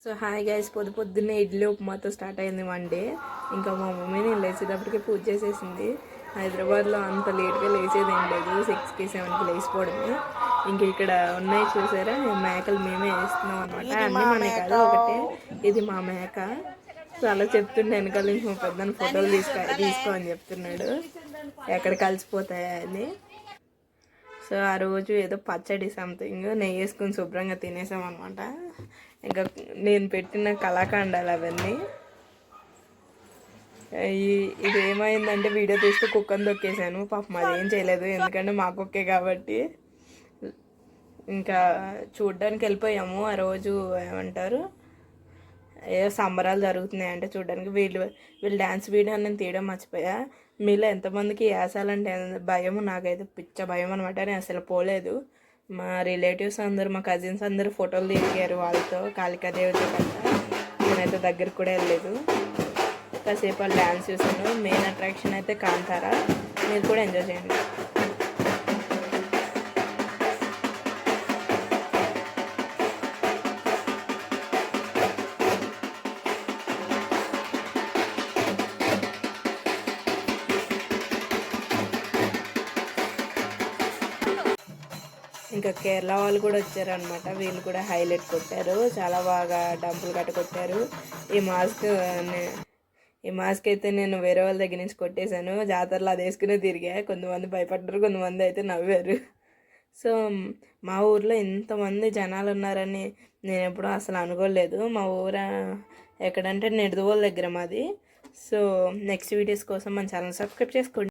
So hi guys, పొద్దున్నే idli ఉప్మాతో start అయింది one day. ఇంకా మా మమ్మీ నేను లేచేటప్పటికే పూజ చేసేసింది. హైదరాబాద్లో అంత లేట్గా లేచేది ఏం లేదు, 6కి 7కి లేచిపోవడమే. ఇంక ఇక్కడ ఉన్నాయి చూసారా, మేకలు మేమే వేస్తున్నాం అనమాట. అన్నీ మనకి కాదు, ఒకటే ఇది మా మేక. సో అలా చెప్తుండే వెనకాల నుంచి మా పెద్దని ఫోటోలు తీసుకో అని చెప్తున్నాడు, ఎక్కడ కలిసిపోతాయని. సో ఆ రోజు ఏదో పచ్చడి సంథింగ్ నెయ్యి వేసుకుని శుభ్రంగా తినేసాం అనమాట. ఇంకా నేను పెట్టిన కళాఖండాలు అవన్నీ. ఇది ఏమైందంటే వీడియో తీస్తూ కుక్కని తొక్కేసాను. పాపం అదేం చేయలేదు, ఎందుకంటే మా కుక్కే కాబట్టి. ఇంకా చూడ్డానికి వెళ్ళిపోయాము. ఆ రోజు ఏమంటారు, ఏదో సంబరాలు జరుగుతున్నాయంటే చూడడానికి. వీళ్ళు డ్యాన్స్ వీడియో నేను తీయడం మర్చిపోయా. మీలో ఎంతమందికి వేసాలంటే భయం, నాకైతే పిచ్చ భయం అనమాట. నేను అసలు పోలేదు. మా రిలేటివ్స్ అందరూ, మా కజిన్స్ అందరూ ఫోటోలు దిగారు వాళ్ళతో, కాళికాదేవితో కంటే. నేనైతే దగ్గరికి కూడా వెళ్ళలేదు. కాసేపు వాళ్ళు డ్యాన్స్ చూసాను. మెయిన్ అట్రాక్షన్ అయితే కాంతారా. మీరు కూడా ఎంజాయ్ చేయండి. ఇంకా కేరళ వాళ్ళు కూడా వచ్చారనమాట. వీళ్ళు కూడా హైలైట్ కొట్టారు, చాలా బాగా డంపులు కట్ట కొట్టారు. ఈ మాస్క్ అయితే నేను వేరే వాళ్ళ దగ్గర నుంచి కొట్టేశాను. జాతరలో అది వేసుకునే తిరిగా. కొంతమంది భయపడ్డారు, కొంతమంది అయితే నవ్వారు. సో మా ఊర్లో ఇంతమంది జనాలు ఉన్నారని నేను ఎప్పుడూ అసలు అనుకోలేదు. మా ఊర ఎక్కడంటే నిడదవోలు దగ్గర మాది. సో నెక్స్ట్ వీడియోస్ కోసం మన ఛానల్ సబ్స్క్రైబ్ చేసుకోండి.